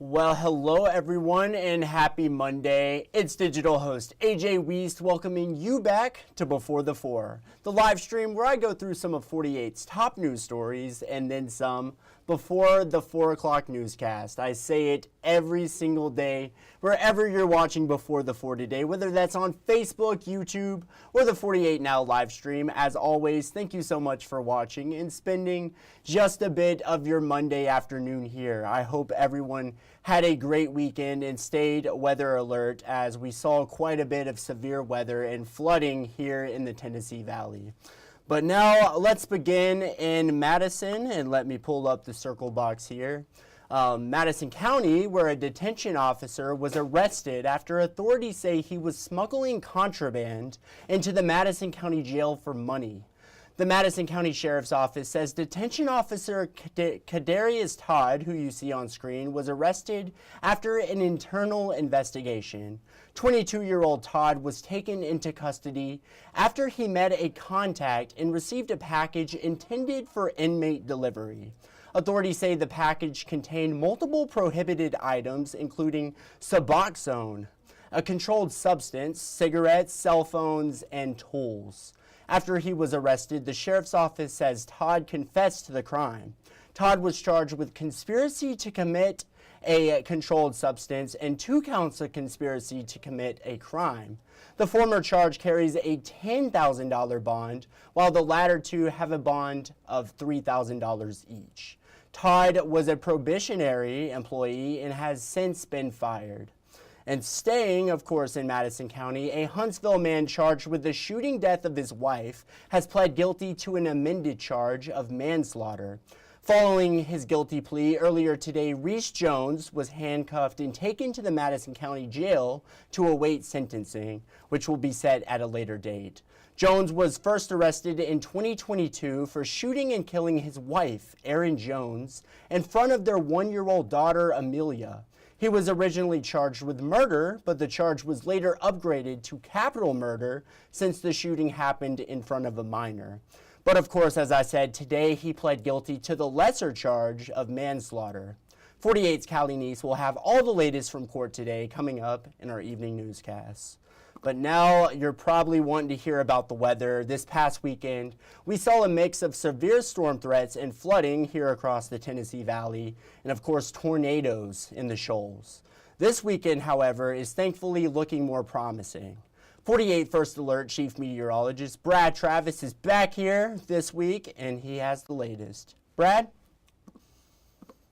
Well, hello everyone and happy Monday. It's digital host A.J. Wuest welcoming you back to Before the 4, the live stream where I go through some of 48's top news stories and then some before the 4 o'clock newscast. I say it every single day, wherever you're watching Before the 4 today, whether that's on Facebook, YouTube, or the 48 Now live stream. As always, thank you so much for watching and spending just a bit of your Monday afternoon here. I hope everyone had a great weekend and stayed weather alert as we saw quite a bit of severe weather and flooding here in the Tennessee Valley. But now let's begin in Madison, and let me pull up the circle box here. Madison County, where a detention officer was arrested after authorities say he was smuggling contraband into the Madison County Jail for money. The Madison County Sheriff's Office says detention officer Kadarius Todd, who you see on screen, was arrested after an internal investigation. 22-year-old Todd was taken into custody after he met a contact and received a package intended for inmate delivery. Authorities say the package contained multiple prohibited items, including Suboxone, a controlled substance, cigarettes, cell phones, and tools. After he was arrested, the sheriff's office says Todd confessed to the crime. Todd was charged with conspiracy to commit a controlled substance and 2 counts of conspiracy to commit a crime. The former charge carries a $10,000 bond, while the latter 2 have a bond of $3,000 each. Todd was a probationary employee and has since been fired. And staying, of course, in Madison County, a Huntsville man charged with the shooting death of his wife has pled guilty to an amended charge of manslaughter. Following his guilty plea earlier today, Reese Jones was handcuffed and taken to the Madison County Jail to await sentencing, which will be set at a later date. Jones was first arrested in 2022 for shooting and killing his wife, Erin Jones, in front of their 1-year-old daughter, Amelia. He was originally charged with murder, but the charge was later upgraded to capital murder since the shooting happened in front of a minor. But of course, as I said, today he pled guilty to the lesser charge of manslaughter. 48's Callie Neese will have all the latest from court today coming up in our evening newscasts. But now you're probably wanting to hear about the weather. This past weekend, we saw a mix of severe storm threats and flooding here across the Tennessee Valley, and of course tornadoes in the shoals. This weekend, however, is thankfully looking more promising. 48 First Alert Chief Meteorologist Brad Travis is back here this week, and he has the latest. Brad?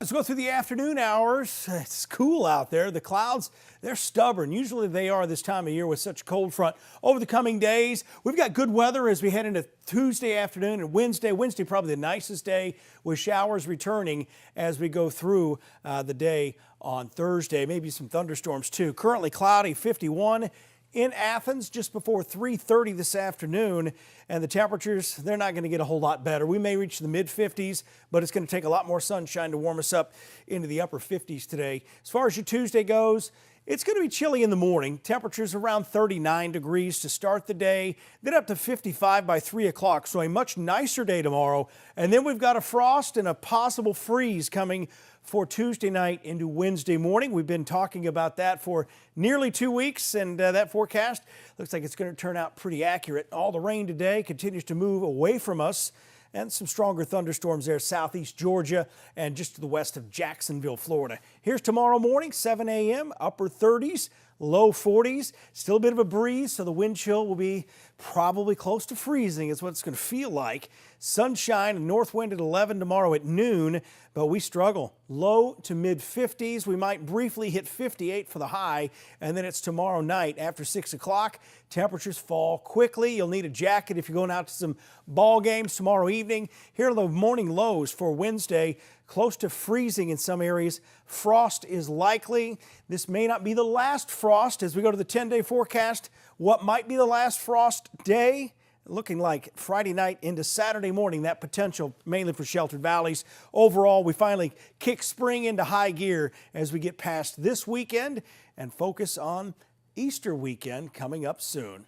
Let's go through the afternoon hours. It's cool out there. The clouds, they're stubborn. Usually they are this time of year with such a cold front. Over the coming days, we've got good weather as we head into Tuesday afternoon and Wednesday. Wednesday probably the nicest day with showers returning as we go through the day on Thursday. Maybe some thunderstorms too. Currently cloudy, 51. In Athens just before 3:30 this afternoon, and the temperatures, they're not going to get a whole lot better. We may reach the mid-50s, but it's going to take a lot more sunshine to warm us up into the upper 50s today. As far as your Tuesday goes, it's going to be chilly in the morning. Temperatures around 39 degrees to start the day, then up to 55 by 3 o'clock. So a much nicer day tomorrow. And then we've got a frost and a possible freeze coming for Tuesday night into Wednesday morning. We've been talking about that for nearly 2 weeks, and that forecast looks like it's going to turn out pretty accurate. All the rain today continues to move away from us, and some stronger thunderstorms there southeast Georgia and just to the west of Jacksonville, Florida. Here's tomorrow morning, 7 a.m., upper 30s, low 40s. Still a bit of a breeze, so the wind chill will be probably close to freezing is what it's going to feel like. Sunshine and north wind at 11 tomorrow at noon, but we struggle. Low to mid 50s. We might briefly hit 58 for the high, and then it's tomorrow night after 6 o'clock. Temperatures fall quickly. You'll need a jacket if you're going out to some ball games tomorrow evening. Here are the morning lows for Wednesday. Close to freezing in some areas. Frost is likely. This may not be the last frost as we go to the 10-day forecast. What might be the last frost day? Looking like Friday night into Saturday morning, that potential mainly for sheltered valleys. Overall, we finally kick spring into high gear as we get past this weekend and focus on Easter weekend coming up soon.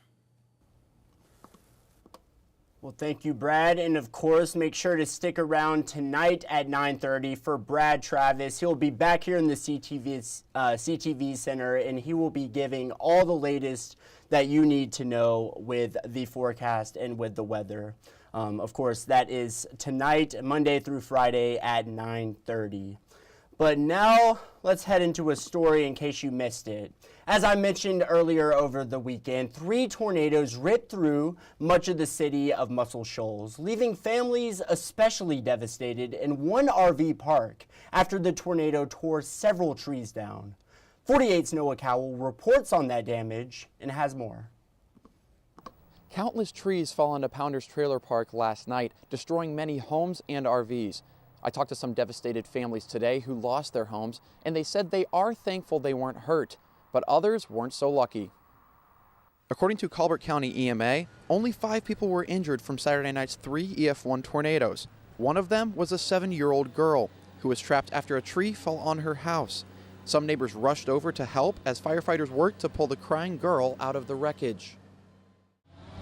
Well, thank you, Brad. And of course, make sure to stick around tonight at 9:30 for Brad Travis. He'll be back here in the CTV Center, and he will be giving all the latest that you need to know with the forecast and with the weather. Of course, that is tonight, Monday through Friday at 9:30. But now let's head into a story in case you missed it. As I mentioned earlier over the weekend, 3 tornadoes ripped through much of the city of Muscle Shoals, leaving families especially devastated in one RV park after the tornado tore several trees down. 48's Noah Cowell reports on that damage and has more. Countless trees fell onto Pounders Trailer Park last night, destroying many homes and RVs. I talked to some devastated families today who lost their homes, and they said they are thankful they weren't hurt, but others weren't so lucky. According to Colbert County EMA, only 5 people were injured from Saturday night's 3 EF1 tornadoes. One of them was a 7-year-old girl who was trapped after a tree fell on her house. Some neighbors rushed over to help as firefighters worked to pull the crying girl out of the wreckage.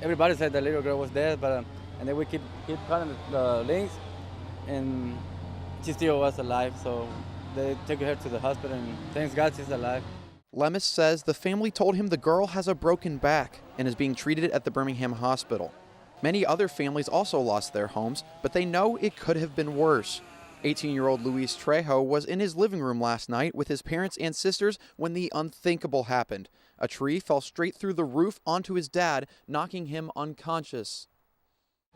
Everybody said the little girl was dead, but and then we keep cutting the links, and she still was alive. So they took her to the hospital, and thanks God she's alive. Lemus says the family told him the girl has a broken back and is being treated at the Birmingham hospital. Many other families also lost their homes, but they know it could have been worse. 18-year-old Luis Trejo was in his living room last night with his parents and sisters when the unthinkable happened. A tree fell straight through the roof onto his dad, knocking him unconscious.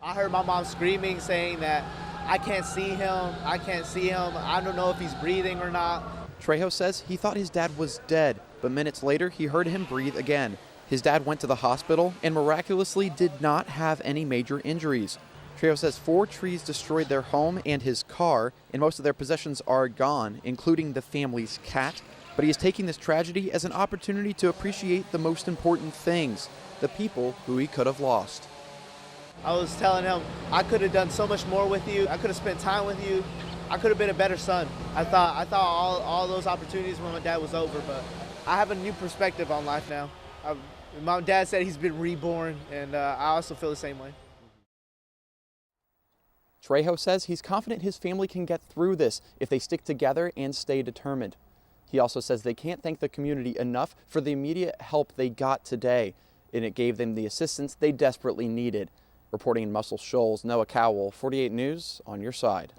I heard my mom screaming, saying that I can't see him, I don't know if he's breathing or not. Trejo says he thought his dad was dead, but minutes later he heard him breathe again. His dad went to the hospital and miraculously did not have any major injuries. Trejo says 4 trees destroyed their home and his car, and most of their possessions are gone, including the family's cat. But he is taking this tragedy as an opportunity to appreciate the most important things, the people who he could have lost. I was telling him, I could have done so much more with you. I could have spent time with you. I could have been a better son. I thought all those opportunities when my dad was over, but I have a new perspective on life now. My dad said he's been reborn, and I also feel the same way. Trejo says he's confident his family can get through this if they stick together and stay determined. He also says they can't thank the community enough for the immediate help they got today, and it gave them the assistance they desperately needed. Reporting in Muscle Shoals, Noah Cowell, 48 News, on your side.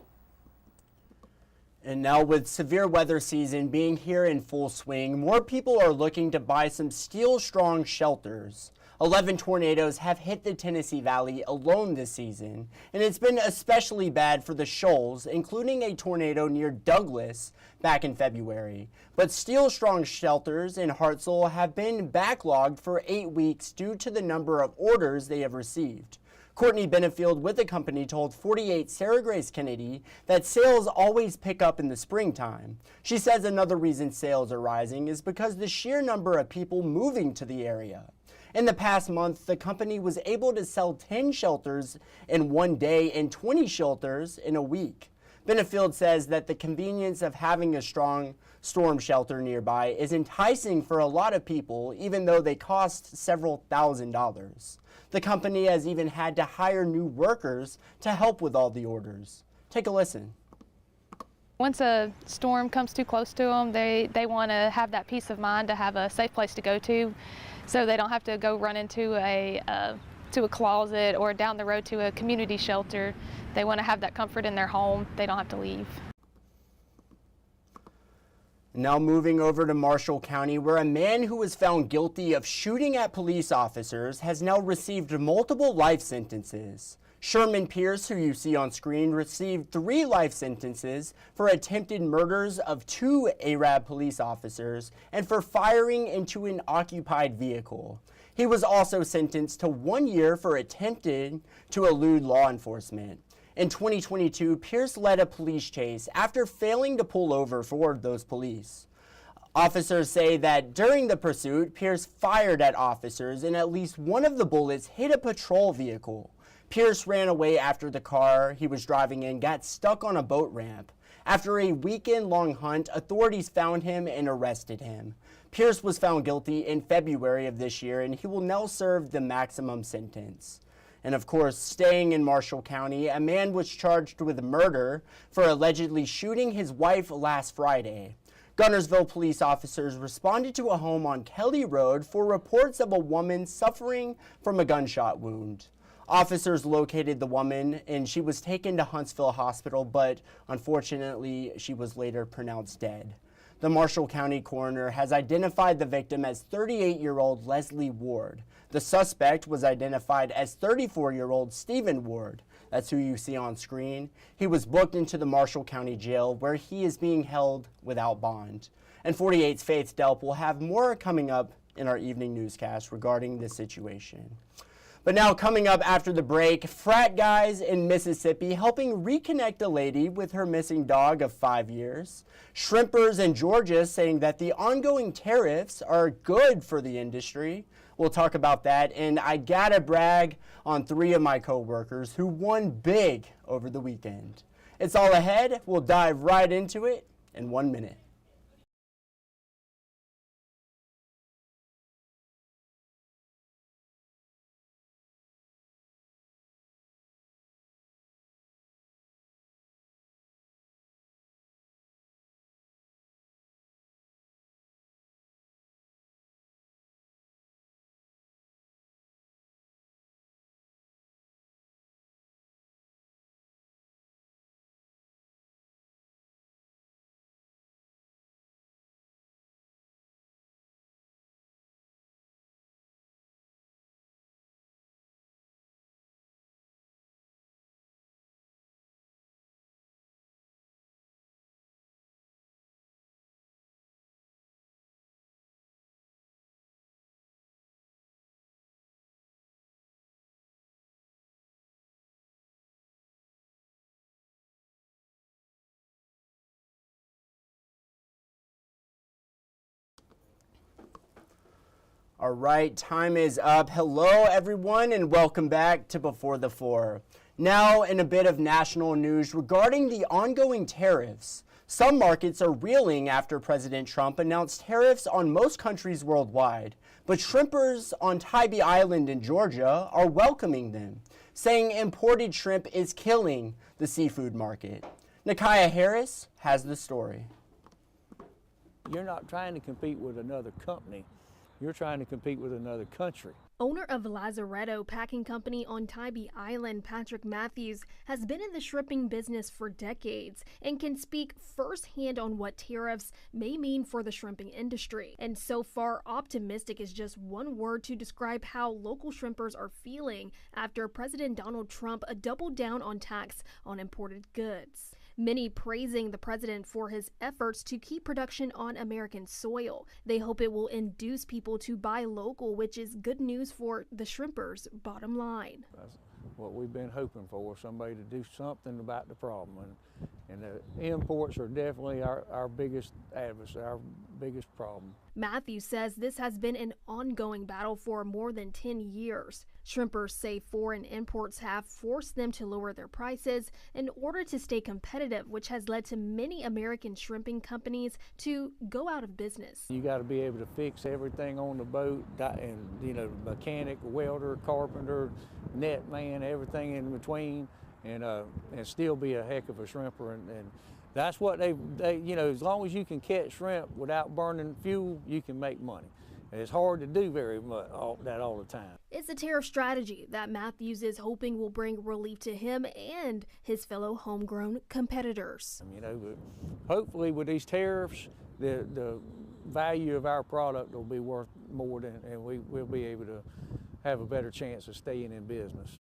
And now with severe weather season being here in full swing, more people are looking to buy some steel-strong shelters. 11 tornadoes have hit the Tennessee Valley alone this season, and it's been especially bad for the Shoals, including a tornado near Douglas back in February. But steel-strong shelters in Hartselle have been backlogged for 8 weeks due to the number of orders they have received. Courtney Benefield with the company told 48 Sarah Grace Kennedy that sales always pick up in the springtime. She says another reason sales are rising is because the sheer number of people moving to the area. In the past month, the company was able to sell 10 shelters in one day and 20 shelters in a week. Benefield says that the convenience of having a strong storm shelter nearby is enticing for a lot of people, even though they cost several $1,000s. The company has even had to hire new workers to help with all the orders. Take a listen. Once a storm comes too close to them, they want to have that peace of mind to have a safe place to go to, so they don't have to go run into a closet or down the road to a community shelter. They want to have that comfort in their home. They don't have to leave. Now moving over to Marshall County, where a man who was found guilty of shooting at police officers has now received multiple life sentences. Sherman Pierce, who you see on screen, received 3 life sentences for attempted murders of 2 Arab police officers and for firing into an occupied vehicle. He was also sentenced to 1 year for attempting to elude law enforcement. In 2022, Pierce led a police chase after failing to pull over for those police. Officers say that during the pursuit, Pierce fired at officers and at least one of the bullets hit a patrol vehicle. Pierce ran away after the car he was driving in got stuck on a boat ramp. After a weekend-long hunt, authorities found him and arrested him. Pierce was found guilty in February of this year, and he will now serve the maximum sentence. And of course, staying in Marshall County, a man was charged with murder for allegedly shooting his wife last Friday. Gunnersville police officers responded to a home on Kelly Road for reports of a woman suffering from a gunshot wound. Officers located the woman and she was taken to Huntsville Hospital, but unfortunately she was later pronounced dead. The Marshall County coroner has identified the victim as 38-year-old Leslie Ward. The suspect was identified as 34-year-old Stephen Ward. That's who you see on screen. He was booked into the Marshall County Jail where he is being held without bond. And 48's Faith Delp will have more coming up in our evening newscast regarding this situation. But now coming up after the break, frat guys in Mississippi helping reconnect a lady with her missing dog of 5 years. Shrimpers in Georgia saying that the ongoing tariffs are good for the industry. We'll talk about that, and I gotta brag on 3 of my co-workers who won big over the weekend. It's all ahead. We'll dive right into it in 1 minute. All right, time is up. Hello, everyone, and welcome back to Before the Four. Now, in a bit of national news regarding the ongoing tariffs. Some markets are reeling after President Trump announced tariffs on most countries worldwide. But shrimpers on Tybee Island in Georgia are welcoming them, saying imported shrimp is killing the seafood market. Nakia Harris has the story. You're not trying to compete with another company. You're trying to compete with another country. Owner of Lazaretto Packing Company on Tybee Island, Patrick Matthews, has been in the shrimping business for decades and can speak firsthand on what tariffs may mean for the shrimping industry. And so far, optimistic is just one word to describe how local shrimpers are feeling after President Donald Trump doubled down on tax on imported goods. Many praising the president for his efforts to keep production on American soil. They hope it will induce people to buy local, which is good news for the shrimpers' bottom line. That's what we've been hoping for, somebody to do something about the problem. And the imports are definitely our biggest adversary, our biggest problem. Matthews says this has been an ongoing battle for more than 10 years. Shrimpers say foreign imports have forced them to lower their prices in order to stay competitive, which has led to many American shrimping companies to go out of business. You got to be able to fix everything on the boat, and mechanic, welder, carpenter, net man, everything in between, and still be a heck of a shrimper. And that's what they as long as you can catch shrimp without burning fuel, you can make money. It's hard to do very much all the time. It's a tariff strategy that Matthews is hoping will bring relief to him and his fellow homegrown competitors. But hopefully with these tariffs, the value of our product will be worth more and we'll be able to have a better chance of staying in business.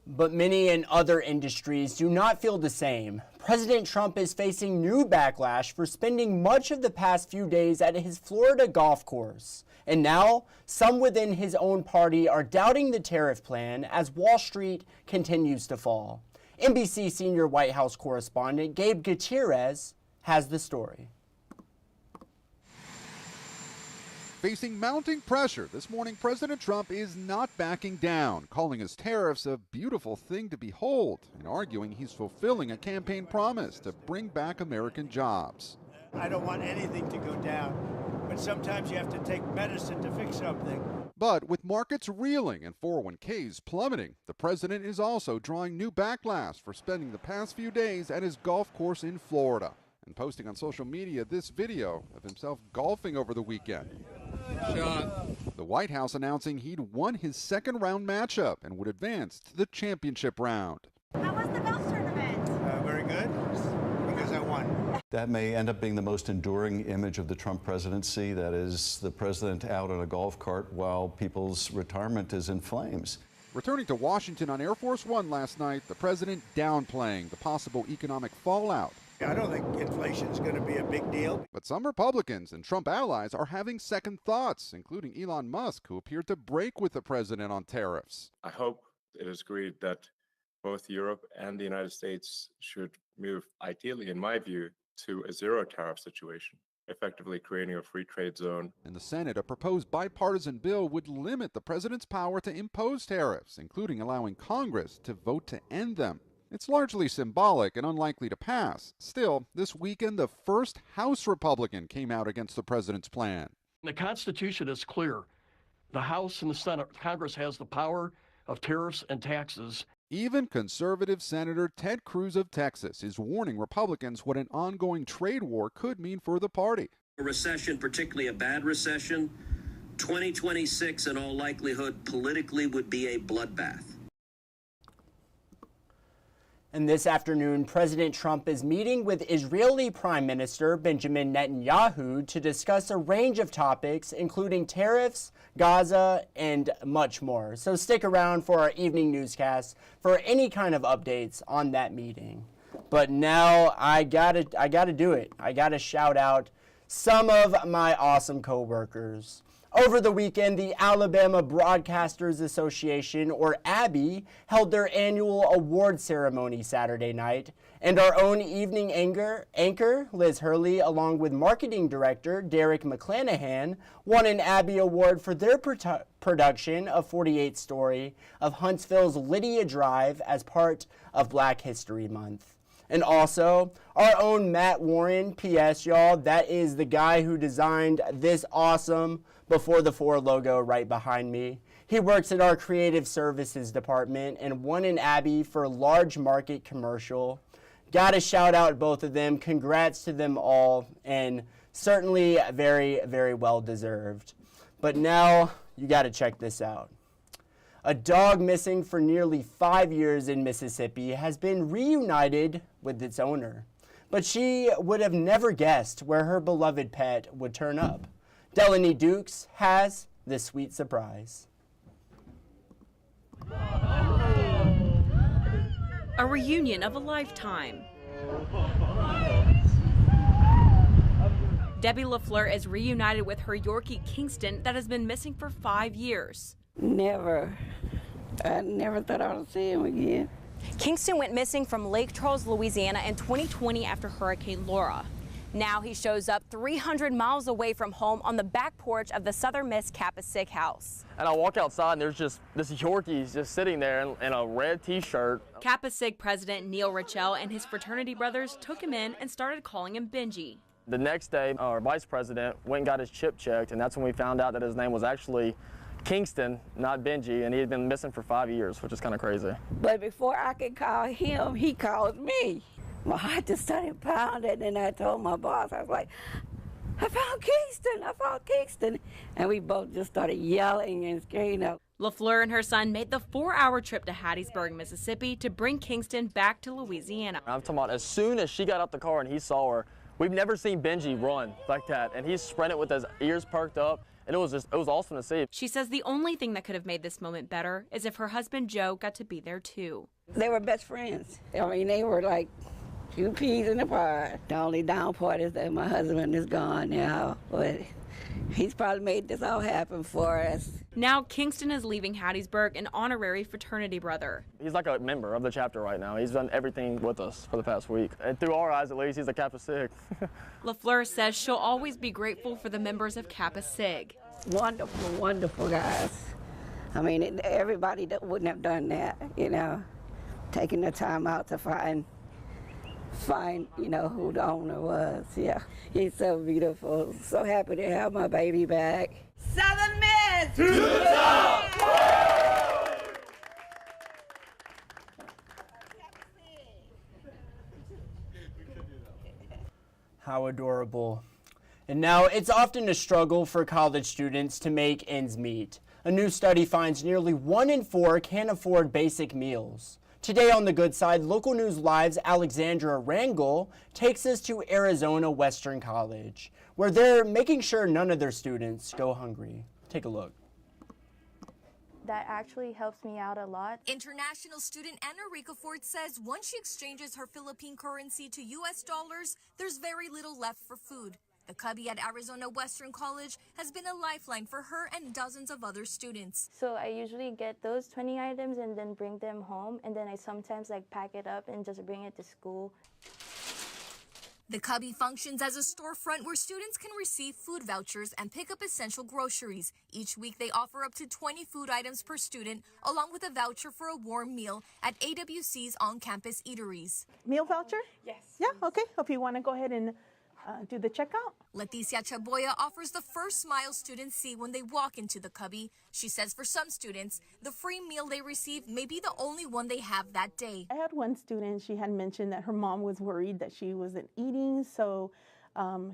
But many in other industries do not feel the same. President Trump is facing new backlash for spending much of the past few days at his Florida golf course. And now, some within his own party are doubting the tariff plan as Wall Street continues to fall. NBC senior White House correspondent Gabe Gutierrez has the story. Facing mounting pressure, this morning President Trump is not backing down, calling his tariffs a beautiful thing to behold and arguing he's fulfilling a campaign promise to bring back American jobs. I don't want anything to go down, but sometimes you have to take medicine to fix something. But with markets reeling and 401ks plummeting, the president is also drawing new backlash for spending the past few days at his golf course in Florida and posting on social media this video of himself golfing over the weekend. The White House announcing he'd won his second-round matchup and would advance to the championship round. How was the golf tournament? Very good, because I won. That may end up being the most enduring image of the Trump presidency. That is the president out on a golf cart while people's retirement is in flames. Returning to Washington on Air Force One last night, the president downplaying the possible economic fallout. I don't think inflation is going to be a big deal. But some Republicans and Trump allies are having second thoughts, including Elon Musk, who appeared to break with the president on tariffs. I hope it is agreed that both Europe and the United States should move, ideally, in my view, to a zero tariff situation, effectively creating a free trade zone. In the Senate, a proposed bipartisan bill would limit the president's power to impose tariffs, including allowing Congress to vote to end them. It's largely symbolic and unlikely to pass. Still, this weekend, the first House Republican came out against the president's plan. The Constitution is clear. The House and the Senate, Congress has the power of tariffs and taxes. Even conservative Senator Ted Cruz of Texas is warning Republicans what an ongoing trade war could mean for the party. A recession, particularly a bad recession, 2026 in all likelihood politically would be a bloodbath. And this afternoon, President Trump is meeting with Israeli Prime Minister Benjamin Netanyahu to discuss a range of topics, including tariffs, Gaza, and much more. So stick around for our evening newscast for any kind of updates on that meeting. But now I gotta do it. I gotta shout out some of my awesome coworkers. Over the weekend, the Alabama Broadcasters Association, or ABBY, held their annual award ceremony Saturday night, and our own evening anchor Liz Hurley, along with marketing director Derek McClanahan, won an ABBY award for their production of 48 Story of Huntsville's Lydia Drive as part of Black History Month. And also, our own Matt Warren, P.S. y'all, that is the guy who designed this awesome Before the Four logo right behind me. He works at our creative services department and won an ABBY for large market commercial. Gotta shout out both of them. Congrats to them all, and certainly very, very well deserved. But now you gotta check this out. A dog missing for nearly 5 years in Mississippi has been reunited with its owner. But she would have never guessed where her beloved pet would turn up. Delaney Dukes has this sweet surprise. A reunion of a lifetime. Debbie LaFleur is reunited with her Yorkie Kingston that has been missing for 5 years. Never. I never thought I would see him again. Kingston went missing from Lake Charles, Louisiana in 2020 after Hurricane Laura. Now he shows up 300 miles away from home on the back porch of the Southern Miss Kappa Sig house. And I walk outside and there's just this Yorkie just sitting there in a red t-shirt. Kappa Sig president Neil Richel and his fraternity brothers took him in and started calling him Benji. The next day, our vice president went and got his chip checked, and that's when we found out that his name was actually Kingston, not Benji, and he had been missing for 5 years, which is kind of crazy. But before I could call him, he called me. My heart just started pounding, and I told my boss, I was like, I found Kingston. And we both just started yelling and screaming. LaFleur and her son made the 4-hour trip to Hattiesburg, Mississippi to bring Kingston back to Louisiana. I'm talking about as soon as she got out the car and he saw her, we've never seen Benji run like that, and he sprinted with his ears perked up, and it was awesome to see. She says the only thing that could have made this moment better is if her husband Joe got to be there too. They were best friends. I mean, they were like 2 peas in a pod. The only down part is that my husband is gone now, but he's probably made this all happen for us. Now Kingston is leaving Hattiesburg an honorary fraternity brother. He's like a member of the chapter right now. He's done everything with us for the past week. And through our eyes, at least, he's a Kappa Sig. LaFleur says she'll always be grateful for the members of Kappa Sig. Wonderful, wonderful guys. I mean, everybody that wouldn't have done that, you know, taking the time out to find, you know, who the owner was. Yeah, he's so beautiful. So happy to have my baby back. Southern Miss! Yes! To the top! How adorable. And now it's often a struggle for college students to make ends meet. A new study finds nearly 1 in 4 can't afford basic meals. Today on The Good Side, Local News Live's Alexandra Rangel takes us to Arizona Western College, where they're making sure none of their students go hungry. Take a look. That actually helps me out a lot. International student Anna Ricafort says once she exchanges her Philippine currency to U.S. dollars, there's very little left for food. The cubby at Arizona Western College has been a lifeline for her and dozens of other students. So I usually get those 20 items and then bring them home, and then I sometimes pack it up and just bring it to school. The cubby functions as a storefront where students can receive food vouchers and pick up essential groceries. Each week they offer up to 20 food items per student, along with a voucher for a warm meal at AWC's on-campus eateries. Meal voucher? Yes. Yeah, okay. If you want to go ahead and do the checkout. Leticia Chaboya offers the first smile students see when they walk into the cubby. She says for some students, the free meal they receive may be the only one they have that day. I had one student, she had mentioned that her mom was worried that she wasn't eating, so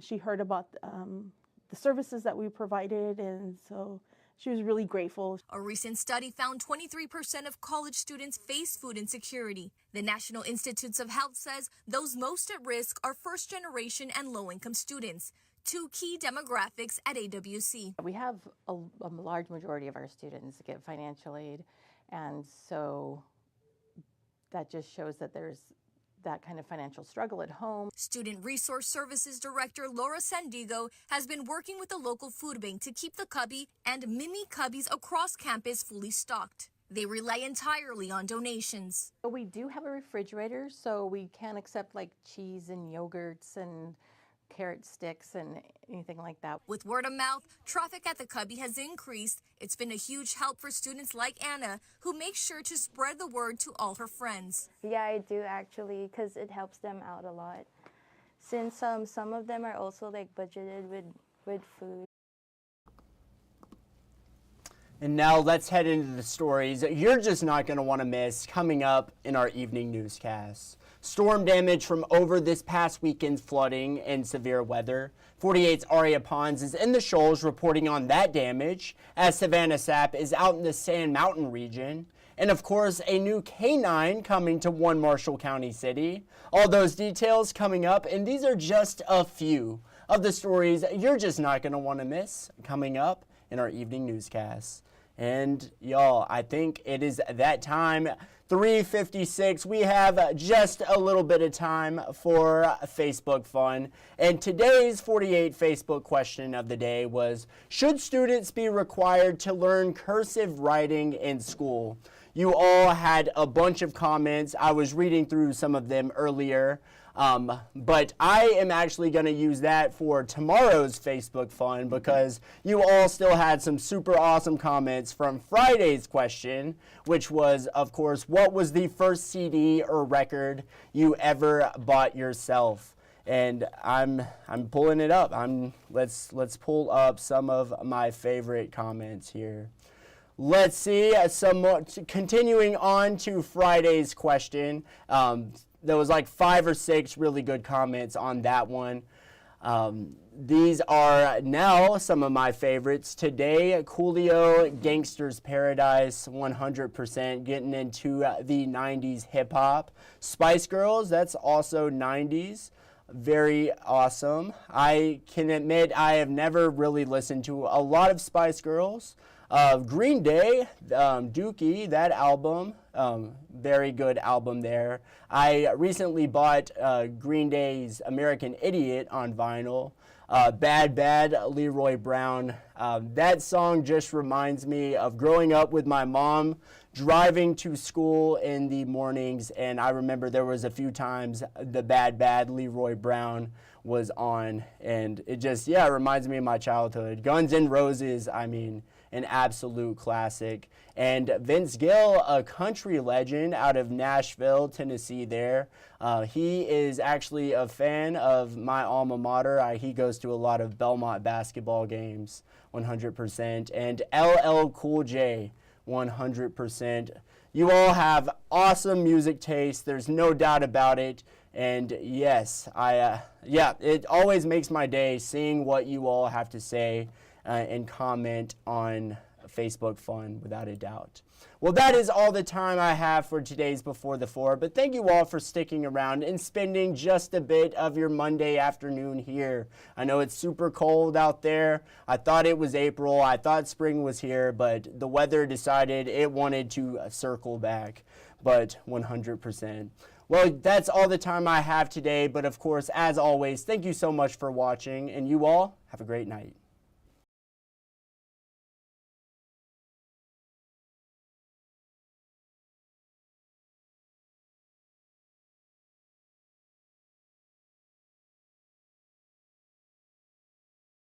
she heard about the services that we provided, and so she was really grateful. A recent study found 23% of college students face food insecurity. The National Institutes of Health says those most at risk are first-generation and low-income students, two key demographics at AWC. We have a large majority of our students get financial aid, and so that just shows that there's that kind of financial struggle at home. Student Resource Services Director Laura Sandigo has been working with the local food bank to keep the cubby and mini cubbies across campus fully stocked. They rely entirely on donations. We do have a refrigerator, so we can accept cheese and yogurts and carrot sticks and anything like that. With word of mouth, traffic at the cubby has increased. It's been a huge help for students like Anna, who makes sure to spread the word to all her friends. Yeah, I do actually, because it helps them out a lot. Since some of them are also budgeted with food. And now let's head into the stories you're just not going to want to miss coming up in our evening newscast. Storm damage from over this past weekend's flooding and severe weather. 48's Aria Pons is in the Shoals reporting on that damage, as Savannah Sapp is out in the Sand Mountain region. And of course, a new K-9 coming to one Marshall County city. All those details coming up, and these are just a few of the stories you're just not going to want to miss coming up in our evening newscast. And y'all, I think it is that time. 3:56, we have just a little bit of time for Facebook fun. And today's 48 Facebook question of the day was, should students be required to learn cursive writing in school? You all had a bunch of comments. I was reading through some of them earlier. But I am actually going to use that for tomorrow's Facebook fun because you all still had some super awesome comments from Friday's question, which was, of course, what was the first CD or record you ever bought yourself? And I'm pulling it up. Let's pull up some of my favorite comments here. Let's see, some more, continuing on to Friday's question. There was 5 or 6 really good comments on that one. These are now some of my favorites. Today, Coolio, Gangster's Paradise, 100%, getting into the 90s hip-hop. Spice Girls, that's also 90s. Very awesome. I can admit I have never really listened to a lot of Spice Girls. Green Day, Dookie, that album, very good album there. I recently bought Green Day's American Idiot on vinyl. Bad Bad, Leroy Brown. That song just reminds me of growing up with my mom, driving to school in the mornings, and I remember there was a few times the Bad Bad, Leroy Brown was on, and it just, it reminds me of my childhood. Guns N' Roses, I mean, an absolute classic. And Vince Gill, a country legend out of Nashville, Tennessee there. He is actually a fan of my alma mater. He goes to a lot of Belmont basketball games, 100%. And LL Cool J, 100%. You all have awesome music taste. There's no doubt about it. And yes, it always makes my day seeing what you all have to say and comment on Facebook Fun, without a doubt. Well, that is all the time I have for today's Before the Four, but thank you all for sticking around and spending just a bit of your Monday afternoon here. I know it's super cold out there. I thought it was April. I thought spring was here, but the weather decided it wanted to circle back, but 100%. Well, that's all the time I have today, but of course, as always, thank you so much for watching, and you all have a great night.